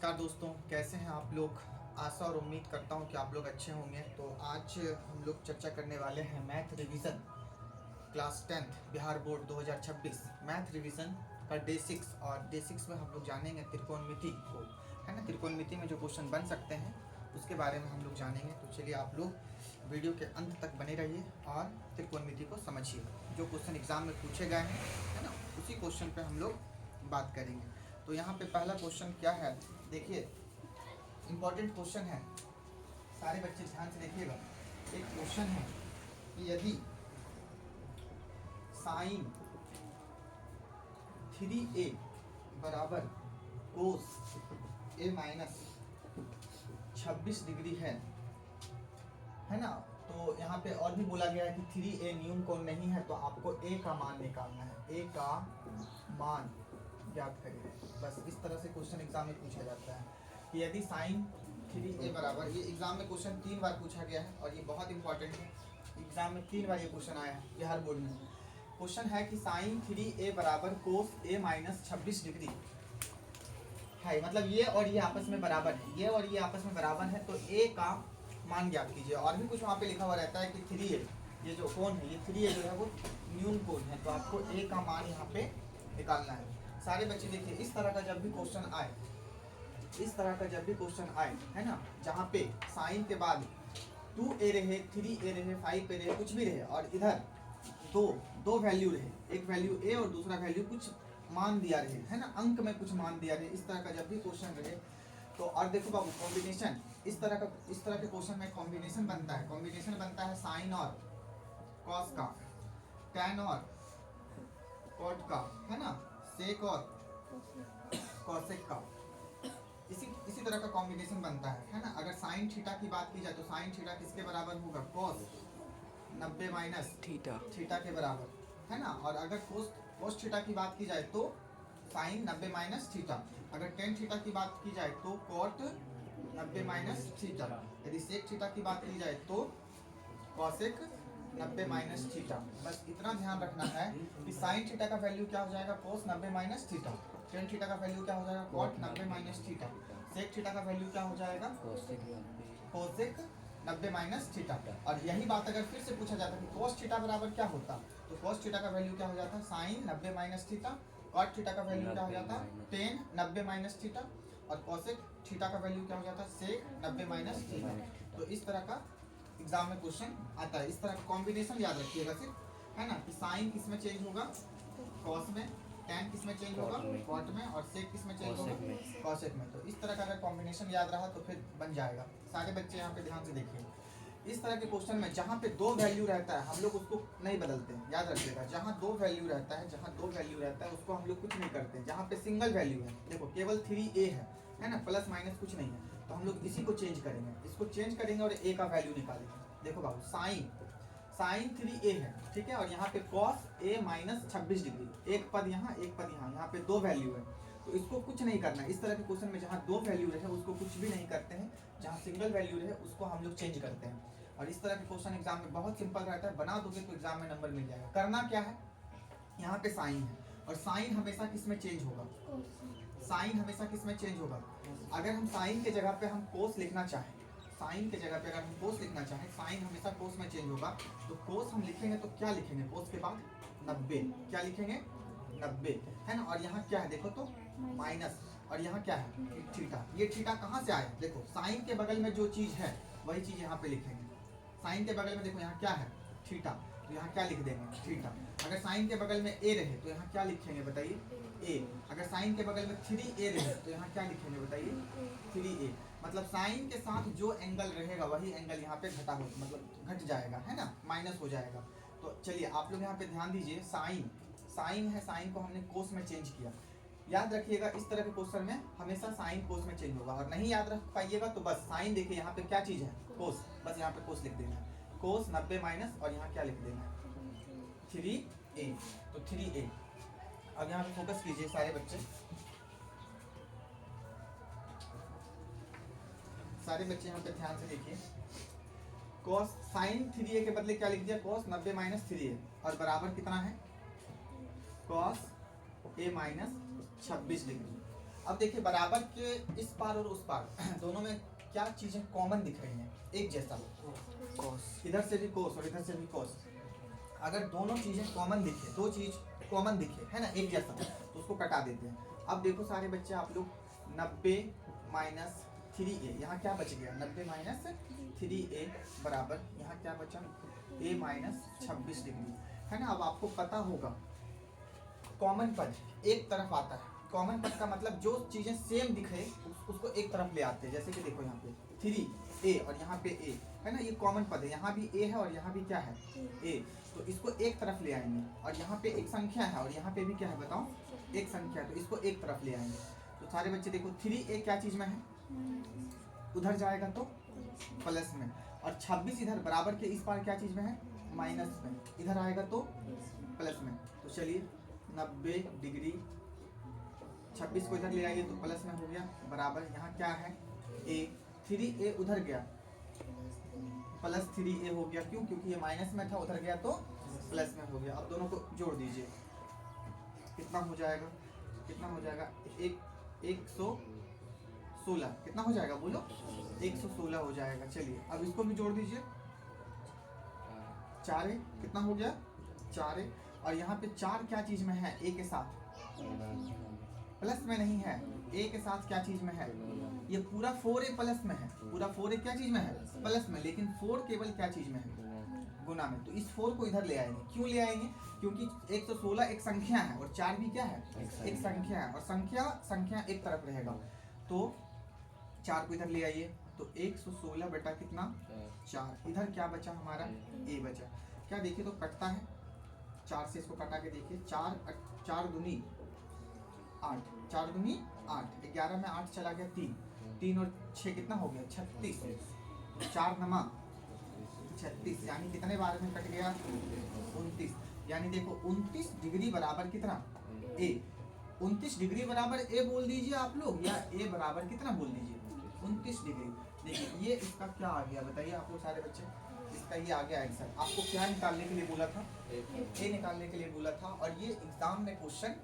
नमस्कार दोस्तों, कैसे हैं आप लोग। आशा और उम्मीद करता हूं कि आप लोग अच्छे होंगे। तो आज हम लोग चर्चा करने वाले हैं math revision class 10th Bihar board 2026 math revision का डे 6। और डे 6 में हम लोग जानेंगे त्रिकोणमिति को, है ना। त्रिकोणमिति में जो क्वेश्चन बन सकते हैं उसके बारे में हम लोग जानेंगे। तो चलिए आप लोग वीडियो के अंत तक बने रहिए और त्रिकोणमिति को समझिए। जो क्वेश्चन एग्जाम में पूछे गए हैं, है ना, उसी क्वेश्चन पे हम लोग बात करेंगे। तो यहाँ पे पहला क्वेश्चन क्या है, देखिए इम्पोर्टेंट क्वेश्चन है, सारे बच्चे ध्यान से देखिएगा। एक क्वेश्चन है कि यदि साइन 3a बराबर कोस a माइनस 26 डिग्री है ना। तो यहाँ पे और भी बोला गया है कि 3a न्यून कोण नहीं है, तो आपको a का मान निकालना है, a का मान ज्ञात करिए। बस इस तरह से क्वेश्चन एग्जाम में पूछा जाता है कि यदि साइन 3a बराबर, ये एग्जाम में क्वेश्चन 3 बार पूछा गया है और ये बहुत इंपॉर्टेंट है। एग्जाम में 3 बार ये क्वेश्चन आया है बिहार बोर्ड में। क्वेश्चन है कि साइन 3a बराबर कोस a माइनस 26 डिग्री है, मतलब ये और ये आपस में बराबर है, ये और ये आपस में बराबर है, तो a का मान ज्ञात कीजिए। और भी कुछ वहाँ पे लिखा हुआ रहता है कि 3a, ये जो कोण है, ये 3a जो है वो न्यून कोण है, तो आपको a का मान यहाँ पे निकालना है। सारे बच्चे देखिए, इस तरह का जब भी क्वेश्चन आए, इस तरह का जब भी क्वेश्चन आए, है ना, जहाँ पे साइन के बाद 2a रहे, 3a रहे, 5a रहे, कुछ भी रहे, और इधर दो वैल्यू रहे, एक वैल्यू a और दूसरा वैल्यू कुछ मान दिया रहे, है ना, अंक में कुछ मान दिया रहे, इस तरह का जब भी क्वेश्चन रहे तो, और देखो बाबू कॉम्बिनेशन, इस तरह के क्वेश्चन में कॉम्बिनेशन बनता है। कॉम्बिनेशन बनता है साइन और कॉस का, टैन और कॉट का, है ना, सेक और कॉसेक का, इसी तरह का कॉम्बिनेशन बनता है ना। अगर साइन थीटा की बात की जाए तो साइन थीटा किसके बराबर होगा, कॉस 90 माइनस थीटा के बराबर, है ना। और अगर कोस थीटा की बात की जाए तो साइन 90 माइनस थीटा। अगर टेन थीटा की बात की जाए तो कॉट 90 माइनस थीटा। यदि सेक थीटा की बात की जाए तो कॉसेक 90 माइनस थीटा। बस इतना ध्यान रखना है कि साइन थीटा का वैल्यू क्या हो जाएगा, cos 90 minus theta. Tan theta का वैल्यू क्या हो जाएगा, cot 90 minus theta. Sec theta का वैल्यू क्या हो जाएगा, कोसेक 90 माइनस थीटा। और यही बात अगर फिर से पूछा जाता कि कोस थीटा बराबर क्या होता, तो कोस थीटा का वैल्यू क्या हो जाता, sine 90 minus theta. Cot theta का वैल्यू क्या हो जाता, टेन 90 माइनस थीटा। और कोसेक थीटा का वैल्यू क्या हो जाता, सेक 90 माइनस थीटा। तो इस तरह का एग्जाम में क्वेश्चन आता है। इस तरह का कॉम्बिनेशन याद रखिएगा सिर्फ, है ना, कि साइन किस में चेंज होगा, कॉस में, टैन किस में चेंज होगा, कॉट में, और सेक किस में चेंज होगा, कॉसेक में। तो इस तरह का अगर कॉम्बिनेशन याद रहा तो फिर बन जाएगा। सारे बच्चे यहाँ पे ध्यान से देखिए, इस तरह के क्वेश्चन में जहाँ पे दो वैल्यू रहता है हम लोग उसको नहीं बदलते हैं, याद रखिएगा। जहाँ दो वैल्यू रहता है उसको हम लोग कुछ नहीं करते हैं। जहाँ पे सिंगल वैल्यू है, देखो केवल 3a है ना, प्लस माइनस कुछ नहीं है, तो हम लोग इसी को चेंज करेंगे, इसको चेंज करेंगे और a का वैल्यू निकालेंगे। देखो बाबू साइन 3a है, ठीक है, और यहाँ पे कॉस a माइनस 26 डिग्री, एक पद यहाँ एक पद यहाँ पे दो वैल्यू है, तो इसको कुछ नहीं करना है। इस तरह के क्वेश्चन में जहाँ दो वैल्यू रहे उसको कुछ भी नहीं करते हैं, जहाँ सिंगल वैल्यू रहे उसको हम लोग चेंज करते हैं। और इस तरह के क्वेश्चन एग्जाम में बहुत सिंपल रहता है, बना दोगे तो एग्जाम में नंबर मिल जाएगा। करना क्या है, यहाँ पे साइन है और साइन हमेशा किस में चेंज होगा, साइन हमेशा किस में चेंज होगा। अगर हम साइन के जगह पे हम कोस लिखना चाहें, साइन के जगह पे अगर हम कोस लिखना चाहें, साइन हमेशा कोस में चेंज होगा, तो कोस हम लिखेंगे तो क्या लिखेंगे, कोस के बाद 90, क्या लिखेंगे 90, है ना। और यहाँ क्या है देखो तो माइनस, और यहाँ क्या है थीटा। ये थीटा कहाँ से आया, देखो साइन के बगल में जो चीज है वही चीज यहाँ पे लिखेंगे। साइन के बगल में देखो यहाँ क्या है थीटा, तो यहाँ क्या लिख देंगे थीटा। अगर साइन के बगल में a रहे तो यहाँ क्या लिखेंगे बताइए, a। अगर साइन के बगल में 3a रहे तो यहाँ क्या लिखेंगे बताइए, 3a। मतलब साइन के साथ जो एंगल रहेगा वही एंगल यहाँ पे घटा हो, मतलब घट जाएगा, है ना, माइनस हो जाएगा। तो चलिए आप लोग यहाँ पे ध्यान दीजिए, साइन है, साइन को हमने कोस में चेंज किया। याद रखिएगा इस तरह के क्वेश्चन में हमेशा साइन कोस में चेंज होगा। और नहीं याद रख पाइएगा तो बस साइन देखिए यहाँ पे क्या चीज है, कोस, बस यहाँ पे कोस लिख देना है, कोस 90 माइनस, और यहाँ क्या लिख देना है 3a, तो 3a। अब यहाँ पे फोकस कीजिए सारे बच्चे, यहाँ पे ध्यान से देखिए। cos साइन 3a के बदले क्या लिख दिया, cos 90 माइनस 3a, और बराबर कितना है cos a माइनस 26 डिग्री। अब देखिए बराबर के इस पार और उस पार दोनों में क्या चीजें कॉमन दिख रही हैं, एक जैसा, cos इधर से भी कोस और इधर से भी कोस। अगर दोनों चीजें कॉमन दिखे, दो चीज कॉमन दिखे है ना एक जैसा, तो उसको कटा देते हैं। अब देखो सारे बच्चे आप लोग 90 माइनस 3a, यहाँ क्या बच गया 90 माइनस 3a बराबर यहाँ क्या बचा a माइनस 26 डिग्री है ना। अब आपको पता होगा कॉमन पद एक तरफ आता है, कॉमन पद का मतलब जो चीजें सेम दिखे उसको एक तरफ ले आते हैं। जैसे कि देखो यहाँ पे 3a और यहाँ पे a है ना, ये कॉमन पद है, यहाँ भी a है और यहाँ भी क्या है a, तो इसको एक तरफ ले आएंगे। और यहाँ पे एक संख्या है और यहाँ पे भी क्या है बताओ एक संख्या, तो इसको एक तरफ ले आएंगे। तो सारे बच्चे देखो 3a क्या चीज में है, उधर जाएगा तो प्लस में, और 26 इधर बराबर के इस पार क्या चीज में है माइनस में, इधर आएगा तो प्लस में। तो चलिए 90 डिग्री 26 को इधर ले आइए तो प्लस में हो गया बराबर यहाँ क्या है a, 3a उधर गया प्लस 3a हो गया, क्यों क्योंकि ये माइनस में था, उधर गया तो प्लस में हो गया। अब दोनों को जोड़ दीजिए, कितना हो जाएगा, कितना हो जाएगा 116, कितना हो जाएगा बोलो 116 हो जाएगा। चलिए अब इसको भी जोड़ दीजिए, 4a कितना हो गया 4a, और यहाँ पे 4 क्या चीज में है a के साथ, प्लस में नहीं है, a के साथ क्या चीज में है, ये पूरा 4a प्लस में है, पूरा 4a क्या चीज में है प्लस में, लेकिन 4 केवल क्या चीज में है गुना में। तो इस 4 को इधर ले आएंगे, क्यों ले आएंगे क्योंकि 116 एक संख्या है और 4 भी क्या है एक संख्या है, और संख्या एक तरफ रहेगा। तो 4 को इधर ले आइए तो 116 बटा कितना 4, इधर क्या बचा हमारा a बचा। क्या देखिए तो कटता है 4 से, इसको कटा के देखिए 4 दूनी 8, 4 दूनी 8, 11 में 8 चला गया 3 और 6 कितना हो गया 36, 4 नमा 36, यानी कितने बार में कट गया 29। यानी देखो 29 डिग्री बराबर कितना a, 29 डिग्री बराबर a बोल दीजिए आप लोग, या a बराबर कितना बोल दीजिए 29 डिग्री। देखिए ये इसका क्या आ गया बताइए आप लोग सारे बच्चे, इसका ये आ गया आंसर। आपको क्या निकालने के लिए बोला था a निकालने के लिए बोला था, और ये एग्जाम में क्वेश्चन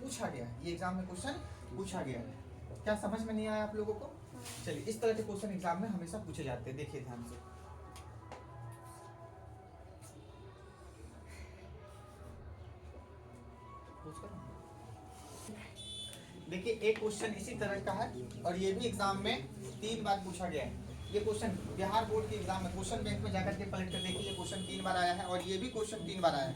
पूछा गया है, ये एग्जाम में क्वेश्चन पूछा गया है। क्या समझ में नहीं आया आप लोगों को? चलिए इस तरह के क्वेश्चन एग्जाम में हमेशा पूछे जाते हैं, देखिए ध्यान से। देखिए एक क्वेश्चन इसी तरह का है और ये भी एग्जाम में 3 बार पूछा गया है। ये क्वेश्चन बिहार बोर्ड के एग्जाम में क्वेश्चन बैंक में जाकर के पलट कर देखिए, ये क्वेश्चन 3 बार आया है और ये भी क्वेश्चन 3 बार आया है।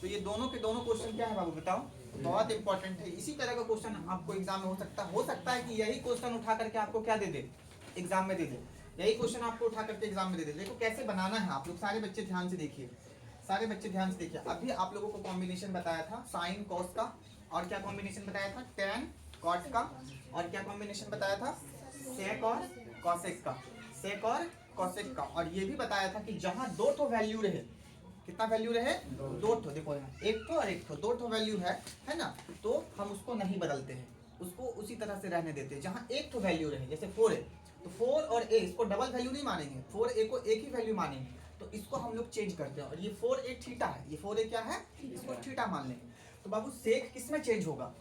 तो ये दोनों के दोनों क्वेश्चन क्या है बाबू बताओ, बहुत इंपॉर्टेंट है। इसी तरह का क्वेश्चन आपको एग्जाम में हो सकता है कि यही क्वेश्चन उठा करके आपको क्या दे दे एग्जाम में दे दे, यही क्वेश्चन आपको उठा करके एग्जाम में दे दे। देखो कैसे बनाना है, आप लोग सारे बच्चे ध्यान से देखिए, सारे बच्चे ध्यान से देखिए। अभी आप लोगों को कॉम्बिनेशन बताया था साइन कॉस का, और क्या कॉम्बिनेशन बताया था टेन कॉट का, और क्या कॉम्बिनेशन बताया था सेक और कॉसेक का, सेक और कॉसेक का। और ये भी बताया था कि जहां 2 ठो वैल्यू रहे, कितना वैल्यू रहे 2 ठो, देखो यहाँ 1 ठो और 1 ठो, 2 ठो वैल्यू है ना, तो हम उसको नहीं बदलते हैं, उसको उसी तरह से रहने देते हैं। जहां 1 ठो वैल्यू रहे, जैसे 4 है तो 4 और a इसको डबल वैल्यू नहीं मानेंगे, 4a को एक ही वैल्यू मानेंगे, तो इसको हम लोग चेंज करते हैं। और ये 4a थीटा है, ये 4a क्या है, इसको थीटा मान लेंगे। तो बाबू सेक किस में चेंज होगा,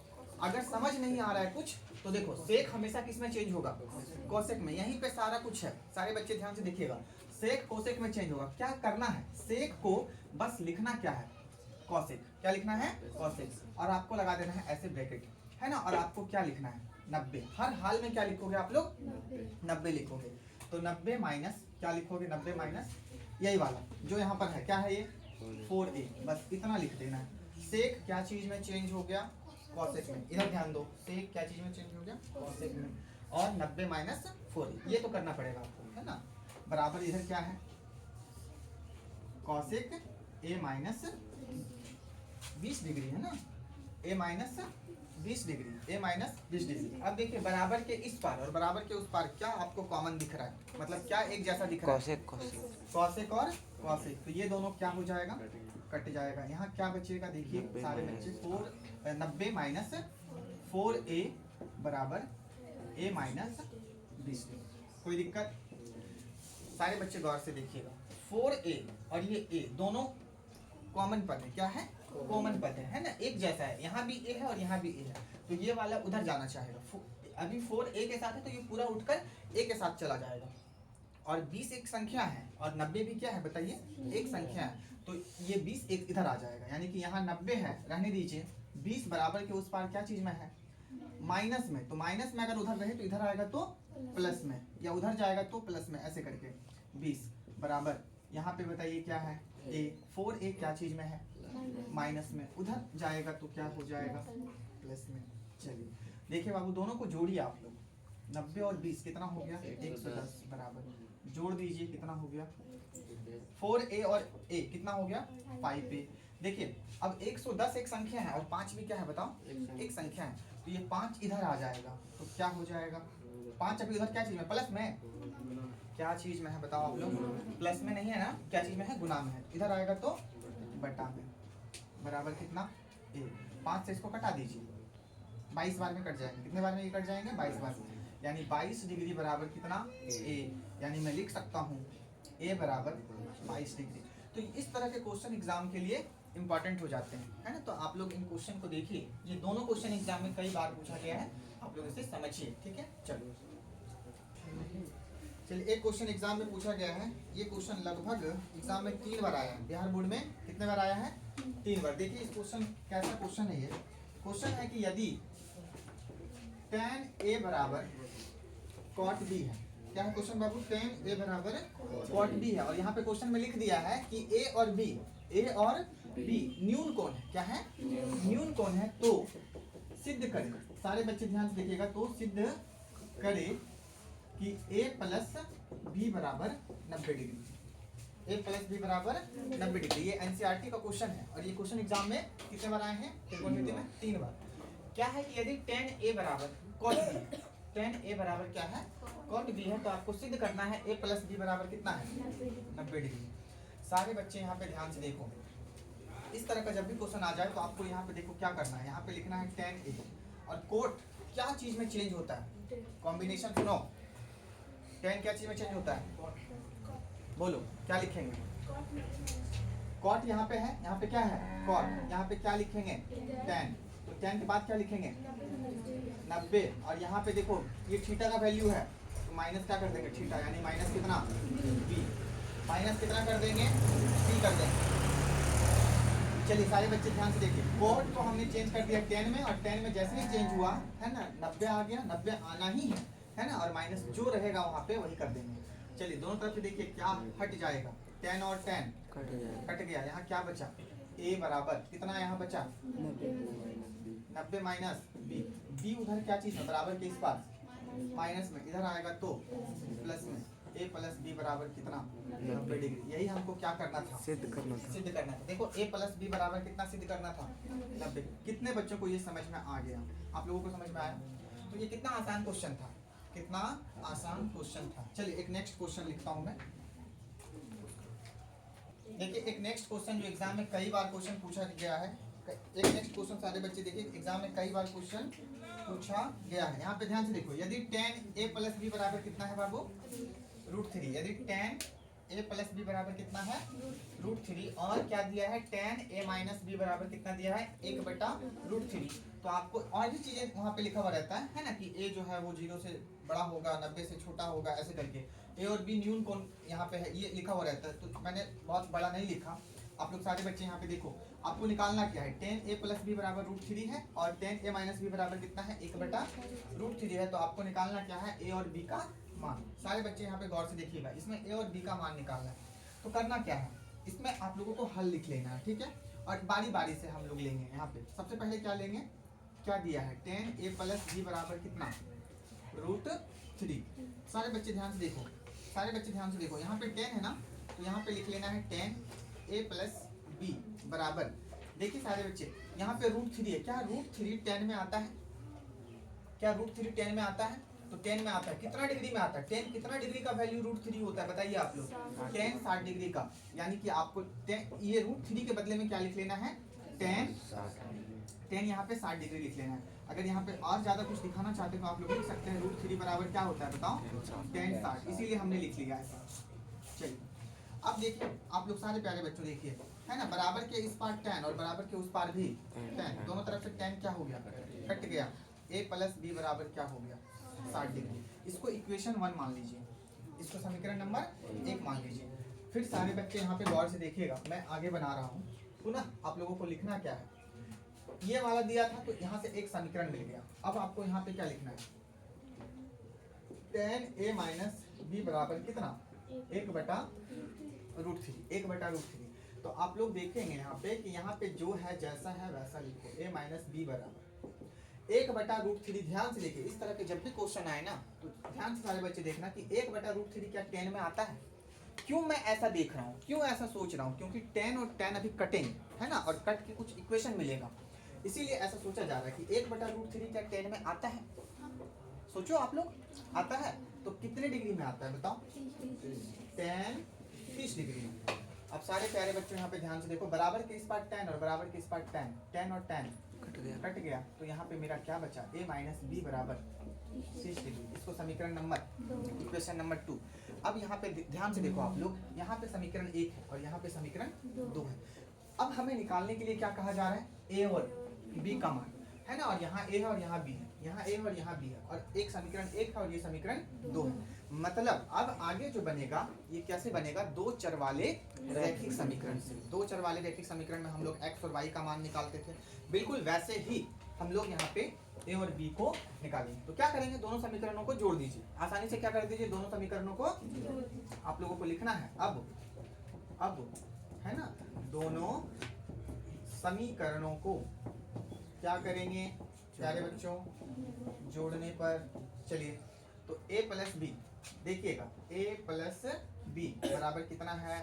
अगर समझ नहीं आ रहा है कुछ तो देखो सेक हमेशा किस में चेंज होगा, कोसेक में। यहीं पे सारा कुछ है, सारे बच्चे ध्यान से देखिएगा, सेक कोसेक में चेंज होगा। क्या करना है, सेक को बस लिखना क्या है कोसेक, क्या लिखना है कोसेक, और आपको लगा देना है ऐसे ब्रैकेट है ना, और आपको क्या लिखना है 90, हर हाल में क्या लिखोगे आप लोग 90 लिखोगे। तो 90 माइनस क्या लिखोगे, 90 माइनस यही वाला जो यहाँ पर है, क्या है ये 4a, बस इतना लिख देना है। सेक क्या चीज में चेंज हो गया कॉसेक में, इधर ध्यान दो, सेक क्या चीज में चेंज हो गया कॉसेक में, और 90 माइनस 4a ये तो करना पड़ेगा आपको है ना, बराबर इधर क्या है कॉसेक a माइनस 20 डिग्री है ना, a minus 20 degree, a minus 20 degree. अब देखिए बराबर के इस पार और बराबर के उस पार क्या आपको कॉमन दिख रहा है, मतलब क्या एक जैसा दिख रहा है कॉसेक और कॉसेक, तो ये दोनों क्या हो जाएगा कट जाएगा। यहाँ क्या बचेगा देखिए सारे बच्चे 90 माइनस 4a बराबर a माइनस 20। कोई दिक्कत, सारे बच्चे गौर से देखिएगा, 4a और ये a दोनों कॉमन पद है, क्या है कॉमन पद है ना, एक जैसा है, यहाँ भी a है और यहाँ भी a है। तो ये वाला उधर जाना चाहेगा। अभी 4a के साथ है तो ये पूरा उठकर a के साथ चला जाएगा। और 20 एक संख्या है और 90 भी क्या है बताइए, एक संख्या है, तो ये 20 एक इधर आ जाएगा, यानी कि यहाँ 90 है, रहने दीजिए। 20 बराबर के उस पार क्या चीज में है, माइनस में, तो माइनस में अगर उधर रहे तो इधर आएगा तो प्लस में, या उधर जाएगा तो प्लस में, ऐसे करके 20 बराबर यहाँ पे बताइए क्या है, a 4a क्या चीज में है, माइनस में, उधर जाएगा तो क्या हो जाएगा, प्लस में। चलिए देखिए बाबू, दोनों को जोड़िए आप लोग, 90 और 20 कितना हो गया, 110 बराबर, जोड़ दीजिए कितना हो गया, 4a और a कितना हो गया, 5a। देखिए अब 110 एक संख्या है और 5 भी क्या है बताओ, एक संख्या है, तो ये 5 इधर आ जाएगा तो क्या हो जाएगा, 5 अभी उधर क्या चीज में, प्लस में, क्या चीज में है बताओ आप लोग, प्लस में नहीं है ना, क्या चीज में है, गुना में है, इधर आएगा तो बटा में, बराबर कितना, a। 5 से इसको कटा दीजिए, 22 बार में कट जाएंगे, कितने बार में ये कट जाएंगे, 22 बार में, यानी 22 डिग्री बराबर कितना, a, यानी मैं लिख सकता हूँ a बराबर 22 डिग्री। तो इस तरह के क्वेश्चन एग्जाम के लिए इंपॉर्टेंट हो जाते हैं, है ना। तो आप लोग इन क्वेश्चन को देखिए, ये दोनों क्वेश्चन एग्जाम में कई बार पूछा गया है, आप लोग इसे समझिए, ठीक है। चलिए एक क्वेश्चन एग्जाम में पूछा गया है, ये क्वेश्चन लगभग एग्जाम में 3 बार आया है, बिहार बोर्ड में कितने बार आया है, 3 बार। देखिए इस क्वेश्चन कैसा क्वेश्चन है, ये क्वेश्चन है कि यदि tan a बराबर cot b है, क्या है क्वेश्चन बाबू, tan a बराबर cot b है, और यहाँ पे क्वेश्चन में लिख दिया है कि a और b न्यून कोण है, क्या है, न्यून कोण है, तो सिद्ध करें, सारे बच्चे ध्यान से देखिएगा, तो सिद्ध करें कि a प्लस b बराबर 90 डिग्री, a प्लस b बराबर 90 डिग्री। ये एनसीईआरटी का क्वेश्चन है और ये क्वेश्चन एग्जाम में कितने बार आए हैं, त्रिकोणमिति में 3 बार। क्या है कि यदि tan a बराबर cot b, tan a बराबर क्या है, cot b है, तो आपको सिद्ध करना है a प्लस b बराबर कितना है, 90 डिग्री। सारे बच्चे यहाँ पे ध्यान से देखो, इस तरह का जब भी क्वेश्चन आ जाए तो आपको यहाँ पे देखो क्या करना है, यहाँ पे लिखना है tan a, और cot क्या चीज में चेंज होता है, कॉम्बिनेशन सुनो, tan क्या चीज में चेंज होता है, बोलो क्या लिखेंगे, cot यहाँ पे है, यहाँ पे क्या है cot, यहाँ पे क्या लिखेंगे tan, तो tan के बाद क्या लिखेंगे 90, और यहाँ पे देखो ये थीटा का वैल्यू है, तो माइनस क्या कर देंगे थीटा, यानी माइनस कितना b, माइनस कितना कर देंगे b कर देंगे। चलिए सारे बच्चे ध्यान से देखिए, कोड को हमने चेंज कर दिया 10 में, और 10 में जैसे ही चेंज हुआ है ना 90 आ गया, 90 आना ही है ना, और माइनस जो रहेगा वहाँ पे वही कर देंगे। चलिए दोनों तरफ से देखिए क्या हट जाएगा, 10 और 10 कट गया, यहाँ क्या बचा, a बराबर कितना यहाँ बचा 90 माइनस b उधर क्या चीज है, बराबर के इस पास माइनस में, इधर आएगा तो प्लस में, a प्लस b बराबर कितना 90 डिग्री। यही हमको क्या करना था, सिद्ध करना था। देखो a प्लस b बराबर कितना सिद्ध करना था 90। कितने बच्चों को ये समझ में आ गया, आप लोगों को समझ में आया, तो ये कितना आसान क्वेश्चन था, कितना आसान क्वेश्चन था। चलिए एक नेक्स्ट क्वेश्चन लिखता हूँ मैं, देखिए एक नेक्स्ट क्वेश्चन जो एग्जाम में कई बार क्वेश्चन पूछा गया है, एक नेक्स्ट क्वेश्चन सारे बच्चे देखिए एग्जाम में कई बार क्वेश्चन पूछा गया है। यहाँ पे ध्यान से देखो, यदि tan a प्लस b बराबर कितना है बाबू √3, यदि tan a प्लस b बराबर कितना है √3, और क्या दिया है tan a माइनस b बराबर कितना दिया है 1/√3, तो आपको और भी चीजें वहाँ पे लिखा हुआ रहता है ना, कि a जो है वो 0 से बड़ा होगा, 90 से छोटा होगा, ऐसे करके a और b न्यून कोण यहाँ पे है, ये लिखा हुआ रहता है, तो मैंने बहुत बड़ा नहीं लिखा। आप लोग सारे बच्चे यहाँ पे देखो, आपको निकालना क्या है, tan a प्लस b बराबर √3 है, और tan a माइनस b बराबर कितना है 1/√3 है, तो आपको निकालना क्या है a और b का मान। सारे बच्चे यहाँ पे गौर से देखिएगा, इसमें a और b का मान निकालना है, तो करना क्या है, इसमें आप लोगों को हल लिख लेना है, ठीक है, और बारी बारी से हम लोग लेंगे। यहाँ पे सबसे पहले क्या लेंगे, क्या दिया है tan a प्लस b बराबर कितना √3। सारे बच्चे ध्यान से देखो, सारे बच्चे ध्यान से देखो, यहाँ पे 10 है ना, तो यहाँ पे लिख लेना है tan a प्लस b बराबर, देखिए सारे बच्चे यहाँ पे √3 है, क्या √3 10 में आता है, क्या √3 10 में आता है, तो 10 में आता है, कितना डिग्री में आता है, 10 कितना डिग्री का वैल्यू √3 होता है बताइए आप लोग, 10 60 डिग्री का, यानी कि आपको 10 ये √3 के बदले में क्या लिख लेना है 10 यहाँ पे 60 डिग्री लिख लेना है। अगर यहाँ पे और ज्यादा कुछ दिखाना चाहते हैं तो आप लोग लिख सकते हैं √3 बराबर क्या होता है बताओ 10 60, इसीलिए हमने लिख लिया ऐसा। चलिए अब देखिए आप लोग सारे प्यारे बच्चों देखिए, है ना, बराबर के इस पार 10 और बराबर के उस पार भी 10, दोनों तरफ से 10 क्या हो गया कट गया, a प्लस बी बराबर क्या हो गया 60 डिग्री। इसको इक्वेशन 1 मान लीजिए, इसको समीकरण नंबर 1 मान लीजिए। फिर सारे बच्चे यहाँ पे गौर से देखिएगा, मैं आगे बना रहा हूँ। पुनः आप लोगों को लिखना क्या है, ये वाला दिया था तो यहाँ से एक समीकरण मिल गया। अब आपको यहाँ पे क्या लिखना है, tan a माइनस बी बराबर कितना 1/√3, 1/√3। तो आप लोग देखेंगे यहाँ पे कि यहाँ पे जो है जैसा है वैसा लिखो, a माइनस बी बराबर 1/√3। ध्यान से देखिए, इस तरह के जब भी क्वेश्चन आए ना तो ध्यान से सारे बच्चे देखना कि 1/√3 क्या tan में आता है। क्यों मैं ऐसा देख रहा हूँ, क्यों ऐसा सोच रहा हूँ, क्योंकि tan और tan अभी कटेंगे, है ना, और कट के कुछ इक्वेशन मिलेगा, इसीलिए ऐसा सोचा जा रहा है कि 1/√3 क्या tan में आता है। सोचो आप लोग, आता है तो कितने डिग्री में आता है बताओ, tan 30 डिग्री। अब सारे प्यारे बच्चों यहाँ पे ध्यान से देखो, बराबर के इस पार tan और बराबर के इस पार tan, tan और tan कट गया, तो यहाँ पे मेरा क्या बचा a माइनस बी बराबर 30 डिग्री। इसको समीकरण नंबर इक्वेशन नंबर 2। अब यहाँ पे ध्यान से देखो आप लोग, यहाँ पे समीकरण 1 है और यहाँ पे समीकरण 2 है। अब हमें निकालने के लिए क्या कहा जा रहा है, a और b का मान, है ना, और यहाँ a है और यहाँ b है, यहाँ a और यहाँ b है, और एक समीकरण 1 है और ये समीकरण 2 है। मतलब अब आगे जो बनेगा ये कैसे बनेगा, दो चर वाले रैखिक समीकरण से। दो चर वाले रैखिक समीकरण में हम लोग x और y का मान निकालते थे, बिल्कुल वैसे ही हम लोग यहाँ पे a और b को निकालेंगे। तो क्या करेंगे, दोनों समीकरणों को जोड़ दीजिए, आसानी से क्या कर दीजिए, दोनों समीकरणों को आप लोगों को लिखना है। अब है ना, दोनों समीकरणों को क्या करेंगे प्यारे बच्चों, जोड़ने पर। चलिए तो a प्लस बी, देखिएगा a प्लस बी बराबर कितना है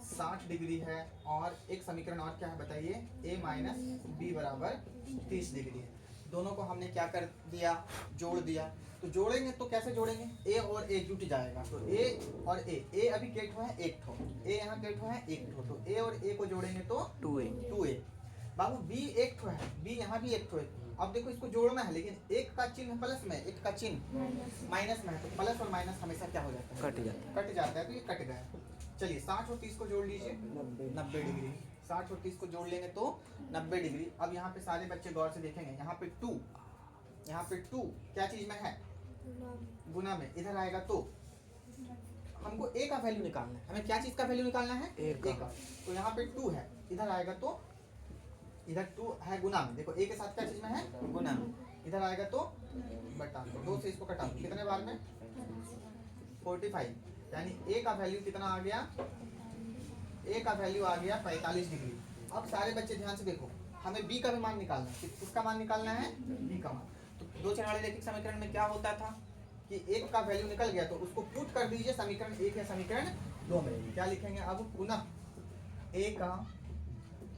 60 डिग्री है, और एक समीकरण और क्या है बताइए, a माइनस बी बराबर 30 डिग्री है। दोनों को हमने क्या कर दिया, जोड़ दिया। तो जोड़ेंगे तो कैसे जोड़ेंगे, a और a जुट जाएगा, तो a और a अभी क्या ठो है, एक ठो, a यहाँ क्या ठो है, एक ठो, तो a और a को जोड़ेंगे तो 2a। बाबू b एक ठो है, b यहाँ भी एक ठो है। अब देखो इसको जोड़ना है, लेकिन एक का चिन्ह प्लस में, एक का चिन्ह माइनस में है, तो प्लस और माइनस हमेशा क्या हो जाता है, कट जाता है, तो ये कट गया। चलिए 60 और 30 को जोड़ लीजिए, 90 डिग्री। 60 और 30 को जोड़ लेंगे तो 90 डिग्री। अब यहाँ पे सारे बच्चे गौर से देखेंगे, यहाँ पे 2, यहाँ पे 2 क्या चीज में है, गुना में, इधर आएगा तो हमको a का वैल्यू निकालना है। हमें क्या चीज का वैल्यू निकालना है, a का। तो यहाँ पे 2 है, इधर आएगा तो, इधर 2 है गुना में, देखो a के साथ क्या चीज में है, गुना में, इधर आएगा तो बटा दो, 2 से इसको कटा दो, कितने बार में 45, यानी a का वैल्यू कितना आ गया, a का वैल्यू आ गया 45 डिग्री। अब सारे बच्चे ध्यान से देखो, हमें b का भी मान निकालना है। किसका मान निकालना है, b का मान। तो दो चर वाले रैखिक समीकरण में क्या होता था कि एक का वैल्यू निकल गया तो उसको पुट कर दीजिए समीकरण 1 या समीकरण 2 में। क्या लिखेंगे अब, पुनः a का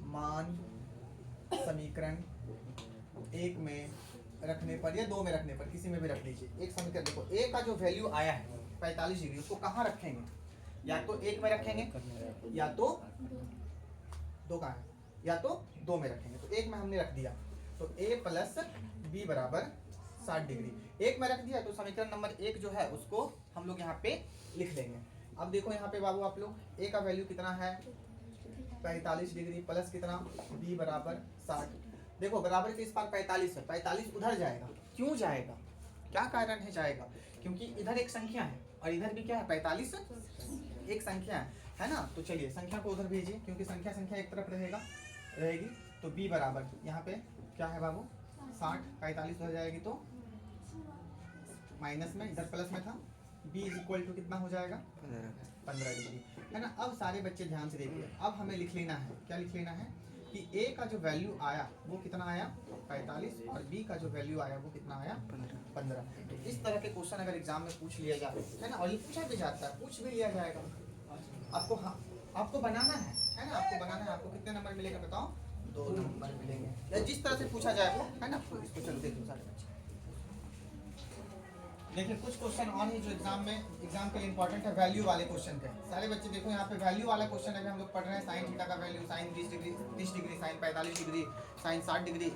मान समीकरण 1 में रखने पर या 2 में रखने पर, किसी में भी रख लीजिए। एक समीकरण देखो, a का जो वैल्यू आया है 45 डिग्री, उसको कहाँ रखेंगे, या तो 1 में रखेंगे, या तो 2 कहाँ है, या तो 2 में रखेंगे। तो 1 में हमने रख दिया, तो a प्लस बी बराबर 60 डिग्री 1 में रख दिया। तो समीकरण नंबर 1 जो है उसको हम लोग यहाँ पे लिख लेंगे। अब देखो यहाँ पे बाबू आप लोग, a का वैल्यू कितना है 45 डिग्री प्लस कितना, b बराबर 60। देखो बराबर के इस पार 45 है, 45 उधर जाएगा, क्यों जाएगा, क्या कारण है जाएगा, क्योंकि इधर एक संख्या है और इधर भी क्या है 45 एक संख्या है ना। तो चलिए संख्या को उधर भेजिए, क्योंकि संख्या एक तरफ रहेगी। तो b बराबर यहाँ पे क्या है बाबू 60, 45 उधर जाएगी तो माइनस में, इधर प्लस में था, b इज इक्वल टू कितना हो जाएगा 15 डिग्री, है ना। अब सारे बच्चे ध्यान से देखिए, अब हमें लिख लेना है, क्या लिख लेना है कि a का जो वैल्यू आया वो कितना आया 45 और b का जो वैल्यू आया वो कितना आया 15। तो इस तरह के क्वेश्चन अगर एग्जाम में पूछ लिया जाए, है ना, और ये पूछा भी जाता है, पूछ भी लिया जाएगा आपको। हाँ, आपको बनाना है ना, आपको बनाना है। आपको कितने नंबर मिलेगा बताओ, 2 नंबर मिलेंगे, या जिस तरह से पूछा जाए वो, है ना। तो इसको चलो देखो सारे बच्चे, देखिए कुछ क्वेश्चन और है जो एग्जाम के लिए इंपॉर्टेंट है, वैल्यू वाले क्वेश्चन थे। सारे बच्चे देखो यहाँ पे वैल्यू वाला क्वेश्चन है, हम लोग पढ़ रहे हैं साइन थीटा का value, sine 30 degree, sine 45 degree, sine 60 degree,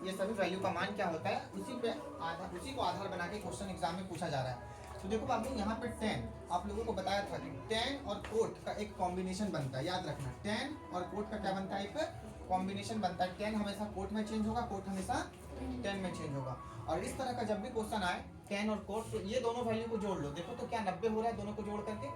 ये सभी वैल्यू का मान क्या होता है, उसी को आधार बना के क्वेश्चन एग्जाम में पूछा जा रहा है। तो देखो बाबू यहाँ पे tan, आप लोगों को बताया था कि tan और कोट का एक कॉम्बिनेशन बनता है, याद रखना, tan और कोट का क्या बनता है, एक कॉम्बिनेशन बनता है। tan हमेशा कोट में चेंज होगा, कोट हमेशा 10 में चेंज होगा। और इस तरह का जब भी क्वेश्चन आए 10 और कोट, तो ये दोनों वैल्यू को जोड़ लो। देखो तो क्या 90 हो रहा है दोनों को जोड़ करके,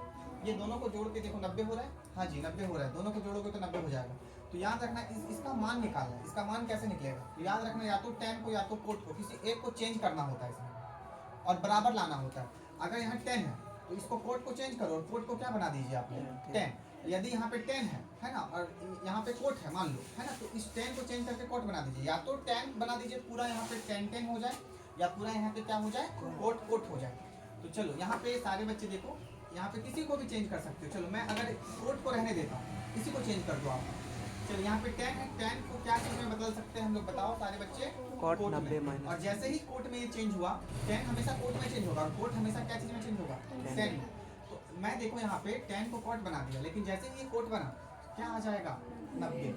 ये दोनों को जोड़ के देखो 90 हो रहा है, हाँ जी 90 हो रहा है, दोनों को जोड़ोगे तो 90 हो जाएगा। तो याद रखना इसका मान निकालना है। इसका मान कैसे निकलेगा, तो याद रखना या तो 10 को या तो कोट को, किसी एक को चेंज करना होता है इसमें और बराबर लाना होता है। अगर यहाँ 10 है तो इसको कोट को चेंज करो और कोट को क्या बना दीजिए आप 10। यदि यहाँ पे 10 है ना, और यहाँ पे कोट है मान लो, है ना, तो इस 10 को चेंज करके कोट बना दीजिए। या तो 10 बना दीजिए पूरा यहाँ पे 10 हो जाए, या पूरा यहाँ पे क्या हो जाए कोट हो जाए। तो चलो यहाँ पे सारे बच्चे देखो, यहाँ पे किसी को भी चेंज कर सकते हो। चलो मैं अगर कोट को रहने देता हूँ, किसी को चेंज कर दो आप। चलो यहाँ पे 10 है, 10 को क्या चीज में बदल सकते हैं हम लोग, बताओ सारे बच्चे, कोट में। और जैसे ही कोट में ये चेंज हुआ, 10 हमेशा कोट में चेंज होगा और कोट हमेशा क्या चीज में चेंज होगा, 10 में। तो मैं देखो यहाँ पे 10 को कोट बना दिया, लेकिन जैसे ही ये कोट बना क्या आ जाएगा 90।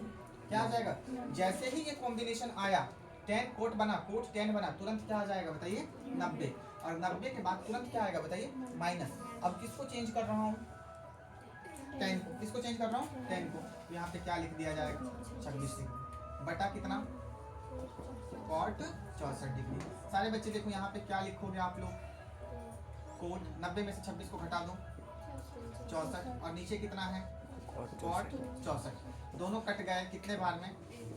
क्या आ जाएगा, जैसे ही ये कॉम्बिनेशन आया 10 कोट बना, कोट 10 बना, तुरंत क्या आ जाएगा बताइए 90। और 90 के बाद तुरंत क्या आएगा बताइए माइनस। अब किसको चेंज कर रहा हूँ 10 को, किसको चेंज कर रहा हूँ 10 को। तो यहाँ पे क्या लिख दिया जाएगा 26 डिग्री बटा कितना कॉट 64 डिग्री। सारे बच्चे देखो यहाँ पे क्या लिखोगे आप लोग, कोट 90 में से 26 को घटा दो 64, और नीचे कितना है कॉट 64। दोनों कट गए कितने बार में,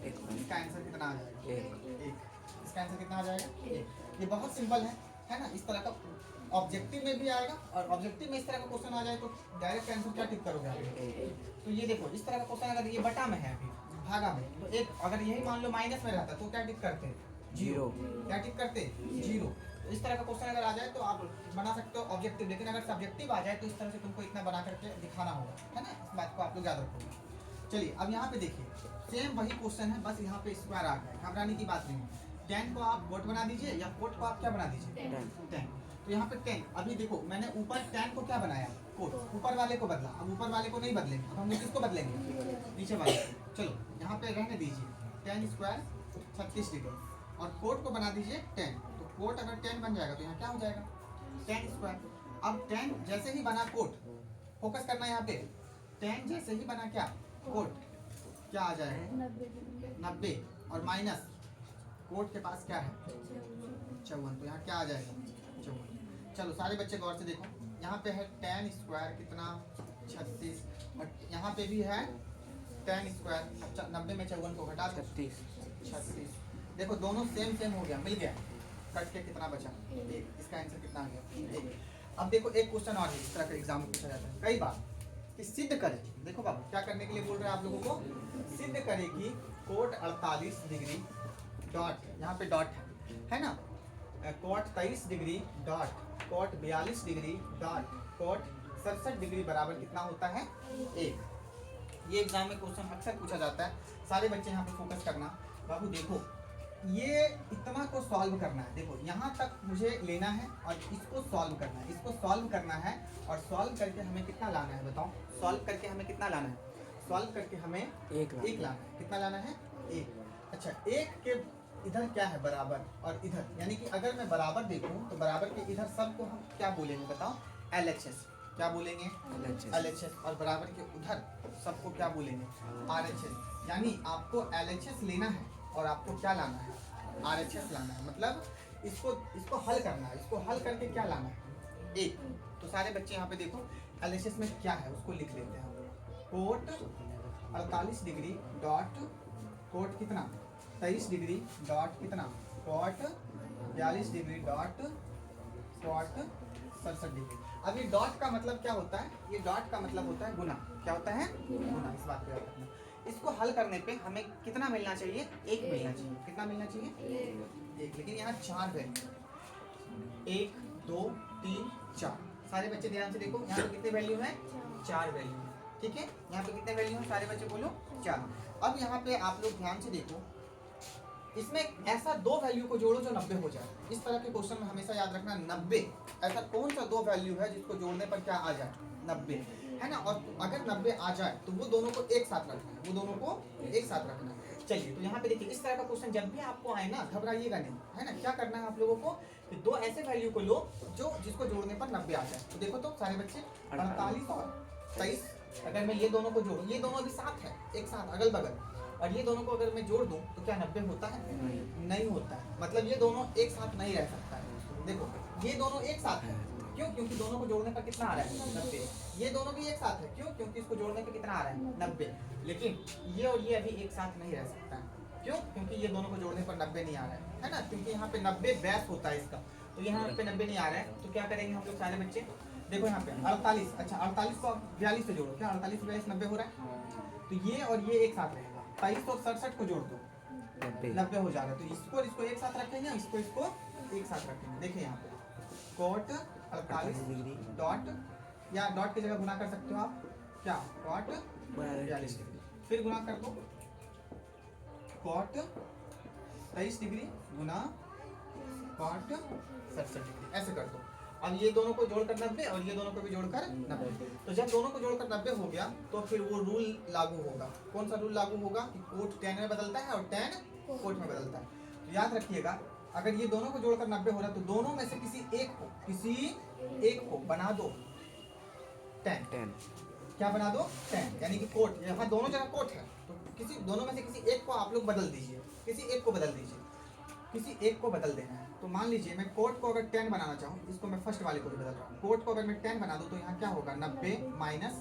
इसका आंसर कितना आ जाएगा 1। इसका आंसर कितना आ जाएगा 1। ये बहुत सिंपल है ना। इस तरह का ऑब्जेक्टिव में भी आएगा, और ऑब्जेक्टिव में इस तरह का क्वेश्चन आ जाए तो डायरेक्ट आंसर क्या टिक करोगे आप। तो ये देखो इस तरह का क्वेश्चन अगर ये बटा में है अभी भागा में, तो एक अगर यही मान लो माइनस में रहता तो क्या टिक करते 0, क्या टिक करते 0। तो इस तरह का क्वेश्चन अगर आ जाए तो आप बना सकते हो ऑब्जेक्टिव, लेकिन अगर सब्जेक्टिव आ जाए तो इस तरह से तुमको इतना बना करके दिखाना होगा, है ना। इस बात को आप लोग याद रखोगे। चलिए अब यहाँ पे देखिए सेम वही क्वेश्चन है, बस यहाँ पे स्क्वायर आ गया, घबराने की बात नहीं है। 10 को आप कोट बना दीजिए या कोट को आप क्या बना दीजिए 10। तो यहाँ पे 10, अभी देखो मैंने ऊपर 10 को क्या बनाया कोट, ऊपर वाले को बदला। अब ऊपर वाले को नहीं बदलेंगे, अब हम लोग किसको बदलेंगे नीचे वाले को। चलो यहाँ पे रहने दीजिए 10 स्क्वायर 36 डिग्री, और कोट को बना दीजिए 10। तो कोट अगर 10 बन जाएगा तो यहाँ क्या हो जाएगा 10 स्क्वायर। अब 10 जैसे ही बना कोट, फोकस करना यहाँ पे, 10 जैसे ही बना क्या कोट, क्या आ जाएगा 90, और माइनस कोट के पास क्या है 54, तो यहाँ क्या आ जाएगा 54। चलो सारे बच्चे गौर से देखो, यहाँ पे है 10 स्क्वायर कितना 36, और यहाँ पे भी है 10 स्क्वायर। 90 में 54 को घटा दो 36। देखो दोनों सेम हो गया, मिल गया, कट के कितना बचा 1। इसका आंसर कितना आ गया 1। अब देखो एक क्वेश्चन और इस तरह का एग्जाम में पूछा जाता है कई बार कि सिद्ध करे। देखो बाबू क्या करने के लिए बोल रहे हैं आप लोगों को, सिद्ध करे कि कोट 48 डिग्री डॉट, यहाँ पे डॉट है ना, cot 23 degree dot cot 42 degree dot cot 67 degree बराबर कितना होता है 1। ये एग्जाम में क्वेश्चन अक्सर पूछा जाता है। सारे बच्चे यहाँ पे फोकस करना। बाबू देखो ये इतना को सॉल्व करना है, देखो यहाँ तक मुझे लेना है और इसको सॉल्व करना है, इसको सॉल्व करना है, और सॉल्व करके हमें कितना लाना है बताओ, सॉल्व करके हमें कितना लाना है, सॉल्व करके हमें एक लाना है। कितना लाना है 1। अच्छा 1 के इधर क्या है बराबर, और इधर, यानी कि अगर मैं बराबर देखूं तो बराबर के इधर सबको हम क्या बोलेंगे बताओ LHS, क्या बोलेंगे LHS, और बराबर के उधर सबको क्या बोलेंगे RHS। यानी आपको LHS लेना है और आपको क्या लाना है RHS लाना है, मतलब इसको हल करना है, इसको हल करके क्या लाना है 1। तो सारे बच्चे यहाँ पे देखो LHS में क्या है उसको लिख लेते हैं। कोट 48 डिग्री डॉट कोट कितना 23 डिग्री डॉट कितना cot 42 degree dot cot 67 degree. अब ये डॉट का मतलब क्या होता है, ये डॉट का मतलब होता है गुना। क्या होता है गुना, इस बात को याद रखना। इसको हल करने पे हमें कितना मिलना चाहिए 1 मिलना चाहिए। कितना मिलना चाहिए 1। लेकिन यहाँ 4 है, 1 2 3 4। सारे बच्चे ध्यान से देखो यहाँ पे कितने वैल्यू है 4 वैल्यू, ठीक है। यहाँ पे कितने वैल्यू है सारे बच्चे बोलो 4। अब यहाँ पे आप लोग ध्यान से देखो, इसमें ऐसा 2 वैल्यू को जोड़ो जो 90 हो जाए। इस तरह के क्वेश्चन में हमेशा याद रखना 90, ऐसा कौन सा 2 वैल्यू है जिसको जोड़ने पर क्या आ जाए 90, है ना। और अगर 90 आ जाए तो वो दोनों को एक साथ रखना है, वो दोनों को एक साथ रखना है। चलिए तो यहाँ पे देखिए इस तरह का क्वेश्चन जब भी आपको आए ना घबराइएगा नहीं, है ना। क्या करना है आप लोगों को कि 2 ऐसे वैल्यू को लो जो जिसको जोड़ने पर 90 आ जाए। तो देखो तो सारे बच्चे 48 और 23, अगर मैं ये दोनों को जोड़ूं, ये दोनों भी साथ है, एक साथ अगल बगल, और ये दोनों को अगर मैं जोड़ दूं तो क्या 90 होता है? नहीं होता है। मतलब ये दोनों एक साथ नहीं रह सकता है। देखो ये दोनों एक साथ है, क्यों? क्योंकि दोनों को जोड़ने पर कितना आ रहा है? 90। ये दोनों भी एक साथ है, क्यों? क्योंकि इसको जोड़ने पे कितना आ रहा है? 90। लेकिन ये और ये अभी एक साथ नहीं रह सकता है, क्यों? क्योंकि ये दोनों को जोड़ने पर 90 नहीं आ रहा है ना, क्योंकि यहाँ पे 90 बेस होता है इसका, तो यहाँ पे 90 नहीं आ रहा है। तो क्या करेंगे हम लोग सारे बच्चे? देखो यहाँ पे 48, अच्छा 48 को आप 42 से जोड़ो, क्या 48 से 42 90 हो रहा है? तो ये और ये एक साथ रहेगा। 23 और 67 को जोड़ दो, 90 हो जा रहा है। तो इसको और इसको एक साथ रखेंगे, इसको इसको एक साथ रखेंगे। देखिए यहाँ पे कॉट 48 डॉट, या डॉट की जगह गुना कर सकते हो आप, क्या कॉट 42 डिग्री, फिर गुना कर दो कॉट 23 डिग्री गुना कॉट 67 डिग्री, ऐसे कर दो। अब ये दोनों को जोड़कर 90 और ये दोनों को भी जोड़कर 90। तो जब दोनों को जोड़कर 90 हो गया तो फिर वो रूल लागू होगा। कौन सा रूल लागू होगा? कि कोट tan में बदलता है और tan कोट में बदलता है। तो याद रखिएगा, अगर ये दोनों को जोड़कर 90 हो रहा है तो दोनों में से किसी एक को बना दो tan। क्या बना दो? tan, यानी कि कोट। यहाँ दोनों जगह कोट है, तो किसी दोनों में से किसी एक को आप लोग बदल दीजिए, किसी एक को बदल दीजिए, किसी एक को बदल देना है। तो मान लीजिए मैं कोट को अगर 10 बनाना चाहूँ, इसको मैं फर्स्ट वाले को भी बदल रहा हूँ। कोट को अगर मैं 10 बना दूँ तो यहाँ क्या होगा? 90 माइनस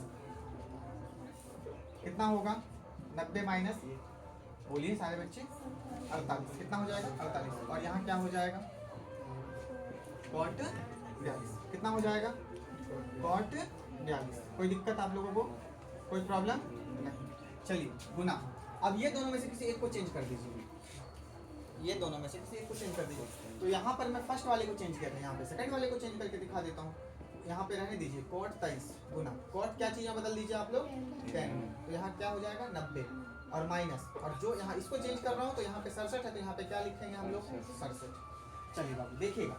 कितना होगा? 90 माइनस, बोलिए सारे बच्चे, 48। कितना हो जाएगा? 48। और यहाँ क्या हो जाएगा? कॉट 42। कितना हो जाएगा? कॉट 42। कोई दिक्कत आप लोगों को? कोई प्रॉब्लम नहीं। चलिए गुना। अब ये दोनों में से किसी एक को चेंज कर दीजिए, ये दोनों में से किसी एक को चेंज कर दीजिए। तो यहाँ पर मैं फर्स्ट वाले को चेंज कर रहा हूँ, यहाँ पे सेकंड वाले को चेंज करके दिखा देता हूँ। यहाँ पे रहने दीजिए कॉट 23 गुना कॉट, क्या चीज़ बदल दीजिए आप लोग? 10। तो यहाँ क्या हो जाएगा? 90 और माइनस, और जो यहाँ इसको चेंज कर रहा हूँ तो यहाँ पे 67 है, तो यहाँ पे क्या लिखेंगे हम लोग? 67। चलिए बाबू देखिएगा,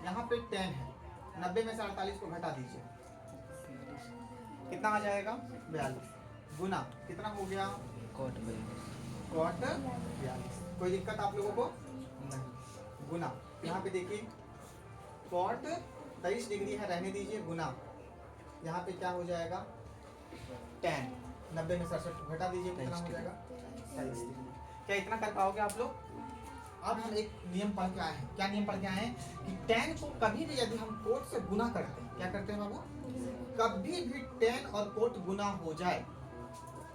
यहाँ पे 10 है, 90 में से 48 को घटा दीजिए, कितना आ जाएगा? 42 गुना कितना हो गया? कॉट 42। कोई दिक्कत आप लोगों को? नहीं। गुना यहाँ पे देखिए कॉट 23 डिग्री है, रहने दीजिए, गुना यहाँ पे क्या हो जाएगा? tan। 90 में 67 को घटा दीजिए, कितना हो जाएगा? 23 डिग्री। क्या इतना कर पाओगे आप लोग? अब हम एक नियम पढ़ के आए हैं। क्या नियम पढ़ के आए हैं? कि tan को कभी भी यदि हम कोट से गुना करते हैं, क्या करते हैं बाबू? कभी भी tan और कोट गुना हो जाए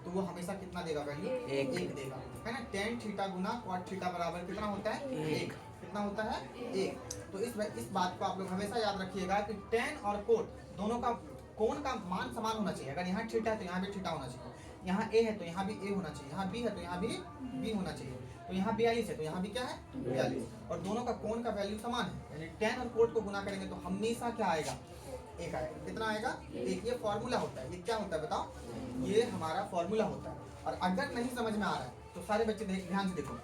तो वो हमेशा कितना देगा वैल्यू? एक देगा, है ना। tan थीटा गुना cot थीटा बराबर कितना होता है? 1। कितना होता है? 1। तो इस बात को आप लोग हमेशा याद रखिएगा कि tan और कोट दोनों का कोण का मान समान होना चाहिए। अगर यहाँ थीटा है तो यहाँ भी थीटा होना चाहिए, यहाँ a है तो यहाँ भी a होना चाहिए, यहाँ b है तो यहाँ भी b होना चाहिए। तो यहाँ 42 है तो यहाँ भी क्या है? 42। और दोनों का कोण का वैल्यू समान है, यानी tan और कोट को गुना करेंगे तो हमेशा क्या आएगा? 1 आएगा। कितना आएगा? 1। ये फॉर्मूला होता है। ये क्या होता है बताओ? ये हमारा फॉर्मूला होता है। और अगर नहीं समझ में आ रहा है तो सारे बच्चे ध्यान से देखो,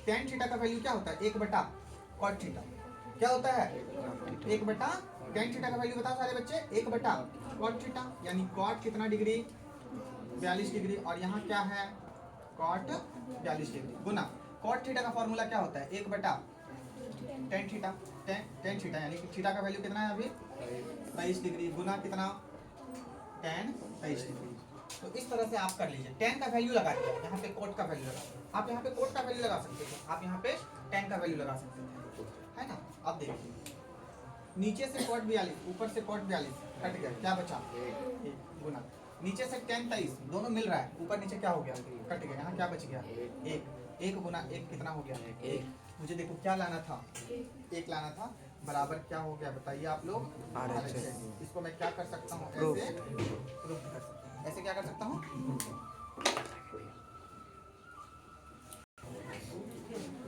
tan थीटा का वैल्यू क्या होता है? 1 बटा cot थीटा। क्या होता है? 1 बटा tan थीटा का वैल्यू बताओ सारे बच्चे, 1 बटा cot थीटा, यानी cot कितना डिग्री? 42 डिग्री। और यहाँ क्या है? cot 42 डिग्री गुना cot थीटा का फॉर्मूला क्या होता है? 1 बटा tan थीटा। tan थीटा यानी कि थीटा का वैल्यू कितना है अभी? 23 डिग्री गुना कितना? tan 23 degree. तो इस तरह से आप कर लीजिए। tan का वैल्यू लगा दिया, यहाँ पे कोट का वैल्यू लगा। आप यहाँ पे कोट का वैल्यू लगा सकते थे, आप यहाँ पे tan का वैल्यू लगा सकते थे, है ना। अब देखिए, नीचे से cot 42, ऊपर से cot 42 कट गया, क्या बचा? 1 गुना नीचे से tan 23, दोनों मिल रहा है, ऊपर नीचे क्या हो गया? कट गया, यहाँ क्या बच गया? 1 गुना 1 कितना हो गया? 1। मुझे देखो क्या लाना था? 1 लाना था, बराबर क्या हो गया बताइए आप लोग? RHS। इसको मैं क्या कर सकता हूँ? ऐसे प्रूफ कर सकता हूँ। ऐसे क्या कर सकता हूँ?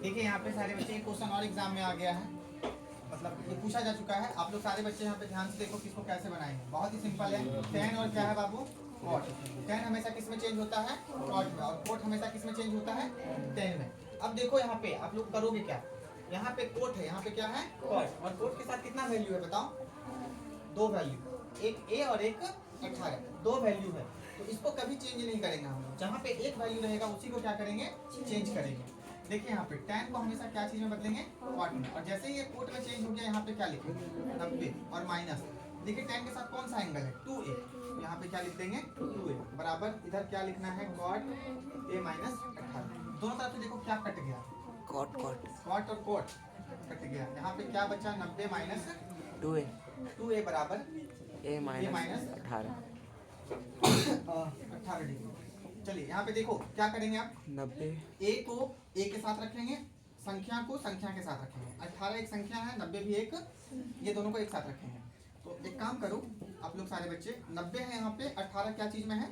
देखिए यहाँ पे सारे बच्चे, क्वेश्चन और एग्जाम में आ गया है, मतलब ये पूछा जा चुका है। आप लोग सारे बच्चे यहाँ पे ध्यान से देखो कि इसको कैसे बनाएंगे। बहुत ही सिंपल है। tan और क्या है बाबू? cot। tan हमेशा किस में चेंज होता है? cot में। और कोट हमेशा किस में चेंज होता है? tan में। अब देखो यहाँ पे आप लोग करोगे क्या? यहाँ पे कोट है, यहाँ पे क्या है? cot। और कोट के साथ कितना वैल्यू है बताओ? 2 वैल्यू, एक a और एक 18, 2 वैल्यू है। तो इसको कभी चेंज नहीं करेंगे हम लोग। जहाँ पे एक वैल्यू रहेगा उसी को क्या करेंगे? चेंज करेंगे। देखिए यहाँ पे tan को हमेशा क्या चीज में बदलेंगे? cot में। और जैसे ही ये कोट में चेंज हो गया, यहाँ पे क्या लिखेंगे? 90 और माइनस देखिए tan के साथ कौन सा एंगल है 2a, यहाँ पे क्या लिख देंगे 2a बराबर इधर क्या लिखना है cot a माइनस 18। दोनों तरफ से देखो क्या कट गया, कॉट कॉट cot और cot कट गया, यहाँ पे क्या बचा 90 माइनस 2a बराबर ए a माइनस माइनस 18 डिग्री। चलिए यहाँ पे देखो क्या करेंगे आप, 90 a को a के साथ रखेंगे, संख्या को संख्या के साथ रखेंगे। 18 एक संख्या है, 90 भी एक, ये दोनों को एक साथ रखेंगे। तो एक काम करो आप लोग सारे बच्चे, 90 है यहाँ पे, 18 क्या चीज में है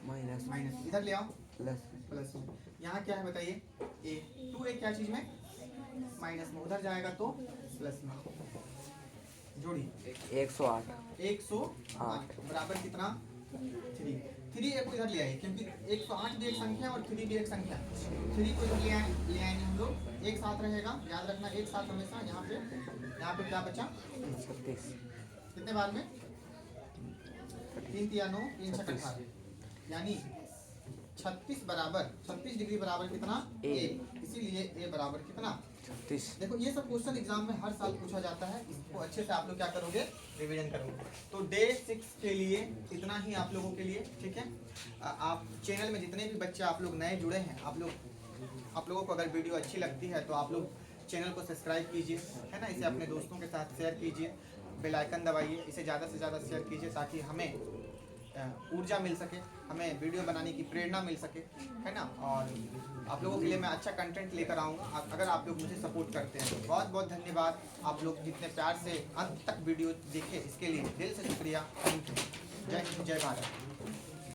माइनस माइनस, इधर ले आओ प्लस प्लस में। यहाँ क्या है बताइए a, 2a क्या चीज में माइनस में, उधर जाएगा तो प्लस में। जोड़िए 108 108 बराबर कितना 3 a को इधर ले आइए, क्योंकि 108 भी एक संख्या और 3 भी एक संख्या। 3 को इधर ले आएंगे हम लोग, एक साथ रहेगा, याद रखना एक साथ हमेशा। यहाँ पे क्या बचा 36 कितने बार में 3 तिया 9 3 6 18, यानी 36 बराबर 36 डिग्री बराबर कितना A। इसीलिए a बराबर कितना 36। देखो ये सब क्वेश्चन एग्जाम में हर साल पूछा जाता है, इसको अच्छे से आप लोग क्या करोगे रिवीजन करोगे। तो डे 6 के लिए इतना ही आप लोगों के लिए, ठीक है। आप चैनल में जितने भी बच्चे आप लोग नए जुड़े हैं, आप लोगों को अगर वीडियो अच्छी लगती है तो आप लोग चैनल को सब्सक्राइब कीजिए, है ना। इसे अपने दोस्तों के साथ शेयर कीजिए, बेल आइकन दबाइए, इसे ज़्यादा से ज़्यादा शेयर कीजिए ताकि हमें ऊर्जा मिल सके, हमें वीडियो बनाने की प्रेरणा मिल सके, है ना। और आप लोगों के लिए मैं अच्छा कंटेंट लेकर आऊँगा अगर आप लोग मुझे सपोर्ट करते हैं। तो बहुत बहुत धन्यवाद आप लोग जितने प्यार से अंत तक वीडियो देखे, इसके लिए दिल से शुक्रिया। Thank you. जय हिंद, जय भारत।